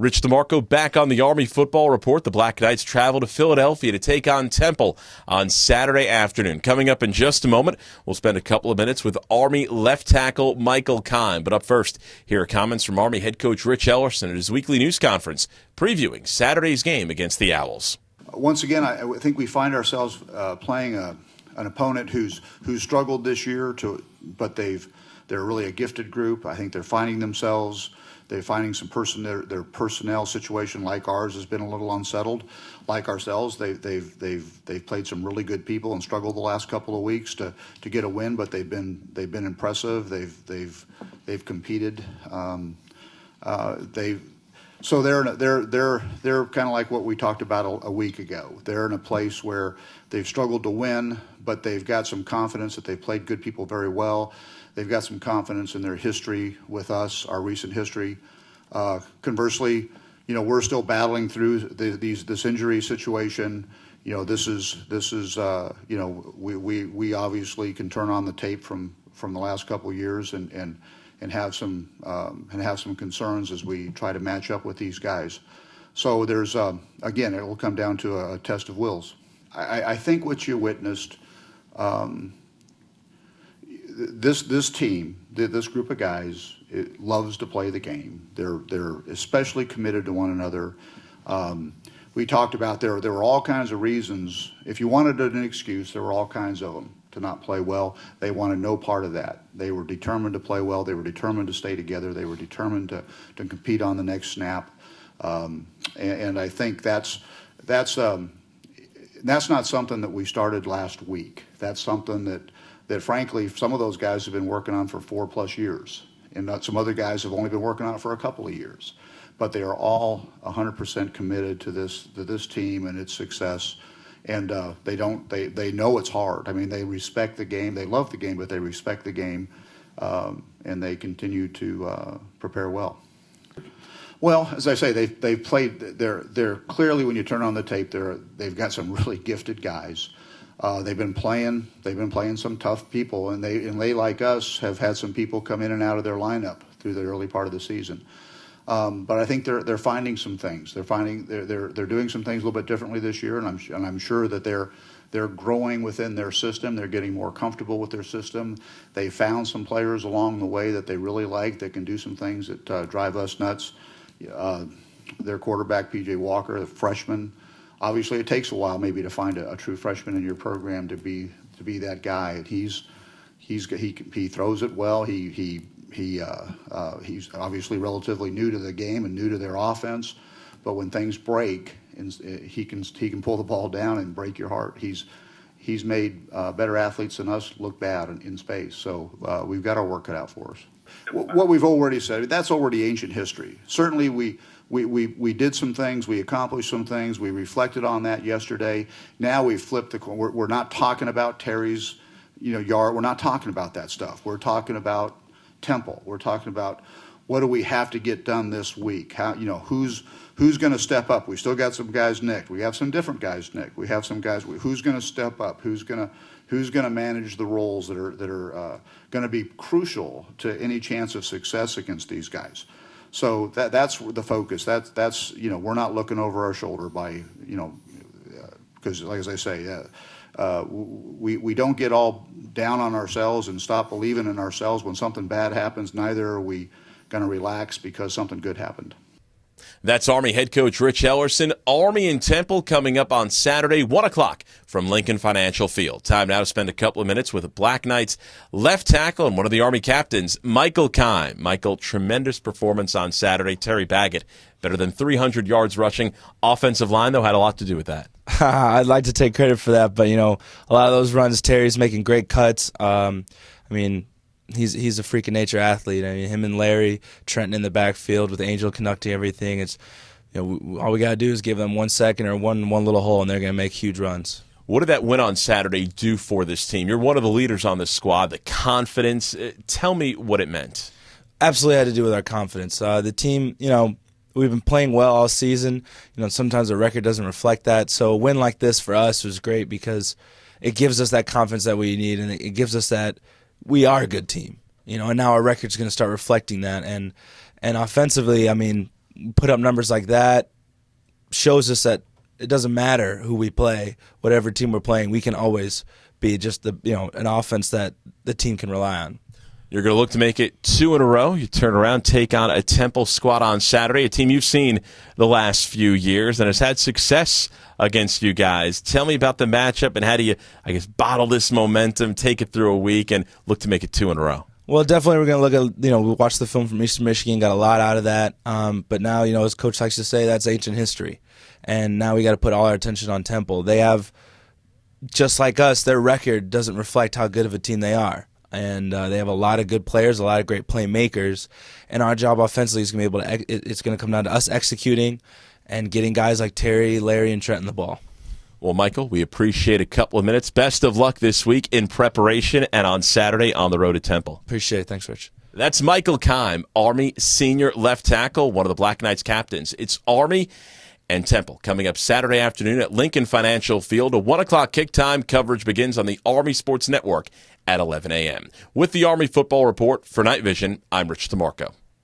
Rich DeMarco back on the Army Football Report. The Black Knights travel to Philadelphia to take on Temple on Saturday afternoon. Coming up in just a moment, we'll spend a couple of minutes with Army left tackle Michael Kime. But up first, here are comments from Army head coach Rich Ellerson at his weekly news conference previewing Saturday's game against the Owls. Once again, I think we find ourselves playing an opponent who's struggled this year, but they're really a gifted group. I think they're finding themselves. They're finding some their personnel situation like ours has been a little unsettled. Like ourselves, they've played some really good people and struggled the last couple of weeks to get a win, but they've been impressive. They've competed. So they're kind of like what we talked about a week ago. They're in a place where they've struggled to win, but they've got some confidence that they've played good people very well. They've got some confidence in their history with us, our recent history. Conversely, we're still battling through this injury situation. This is we obviously can turn on the tape from the last couple of years and have some concerns as we try to match up with these guys. So there's again, it will come down to a test of wills. I think what you witnessed. This team, this group of guys, it loves to play the game. They're especially committed to one another. We talked about there were all kinds of reasons. If you wanted an excuse, there were all kinds of them to not play well. They wanted no part of that. They were determined to play well. They were determined to stay together. They were determined to compete on the next snap. And I think that's not something that we started last week. That's something that frankly, some of those guys have been working on for 4+ years, and some other guys have only been working on it for a couple of years. But they are all 100% committed to this team and its success, and they know it's hard. I mean, they respect the game, they love the game, but they respect the game, and they continue to prepare well. Well, as I say, they've played. They're clearly, when you turn on the tape, they've got some really gifted guys. They've been playing some tough people, and they like us have had some people come in and out of their lineup through the early part of the season. But I think they're finding some things. They're doing some things a little bit differently this year, and I'm sure that they're growing within their system. They're getting more comfortable with their system. They found some players along the way that they really like that can do some things that drive us nuts. Their quarterback, P.J. Walker, the freshman. Obviously, it takes a while maybe to find a true freshman in your program to be that guy. And he throws it well. He's obviously relatively new to the game and new to their offense, but when things break, he can pull the ball down and break your heart. He's made better athletes than us look bad in space. So we've got our work cut out for us. What we've already said, that's already ancient history. Certainly we did some things, we accomplished some things, we reflected on that yesterday. Now we've flipped the corner. We're not talking about Terry's yard. We're not talking about that stuff. We're talking about Temple. We're talking about what do we have to get done this week? How who's going to step up? We still got some guys nicked. We have some different guys nicked. We have some guys. Who's going to step up? Who's going to manage the roles that are going to be crucial to any chance of success against these guys? So that's the focus. That's we're not looking over our shoulder by because like as I say, we don't get all down on ourselves and stop believing in ourselves when something bad happens. Neither are we going to relax because something good happened. That's Army head coach Rich Ellerson. Army and Temple coming up on Saturday, 1 o'clock from Lincoln Financial Field. Time now to spend a couple of minutes with Black Knights left tackle and one of the Army captains, Michael Kime. Michael, tremendous performance on Saturday. Terry Baggett, better than 300 yards rushing. Offensive line, though, had a lot to do with that. I'd like to take credit for that, but, a lot of those runs, Terry's making great cuts. He's a freak of nature athlete. Him and Larry, Trenton in the backfield with Angel conducting everything. It's all we got to do is give them 1 second or one little hole, and they're going to make huge runs. What did that win on Saturday do for this team? You're one of the leaders on this squad, the confidence. Tell me what it meant. Absolutely had to do with our confidence. The team, we've been playing well all season. Sometimes the record doesn't reflect that. So a win like this for us was great because it gives us that confidence that we need, and it gives us that we are a good team. And now our record's going to start reflecting that. And offensively, put up numbers like that shows us that it doesn't matter who we play, whatever team we're playing, we can always be just an offense that the team can rely on. You're going to look to make it 2 in a row. You turn around, take on a Temple squad on Saturday, a team you've seen the last few years and has had success against you guys. Tell me about the matchup and how do you, bottle this momentum, take it through a week, and look to make it 2 in a row? Well, definitely we're going to look at, we watched the film from Eastern Michigan, got a lot out of that. But now, as Coach likes to say, that's ancient history. And now we got to put all our attention on Temple. They have, just like us, their record doesn't reflect how good of a team they are. And they have a lot of good players, a lot of great playmakers. And our job offensively is going to be able to, it's going to come down to us executing and getting guys like Terry, Larry, and Trenton the ball. Well, Michael, we appreciate a couple of minutes. Best of luck this week in preparation and on Saturday on the road to Temple. Appreciate it. Thanks, Rich. That's Michael Kime, Army senior left tackle, one of the Black Knights captains. It's Army and Temple coming up Saturday afternoon at Lincoln Financial Field. A 1 o'clock kick time. Coverage begins on the Army Sports Network at 11 a.m. With the Army Football Report for Night Vision, I'm Rich DeMarco.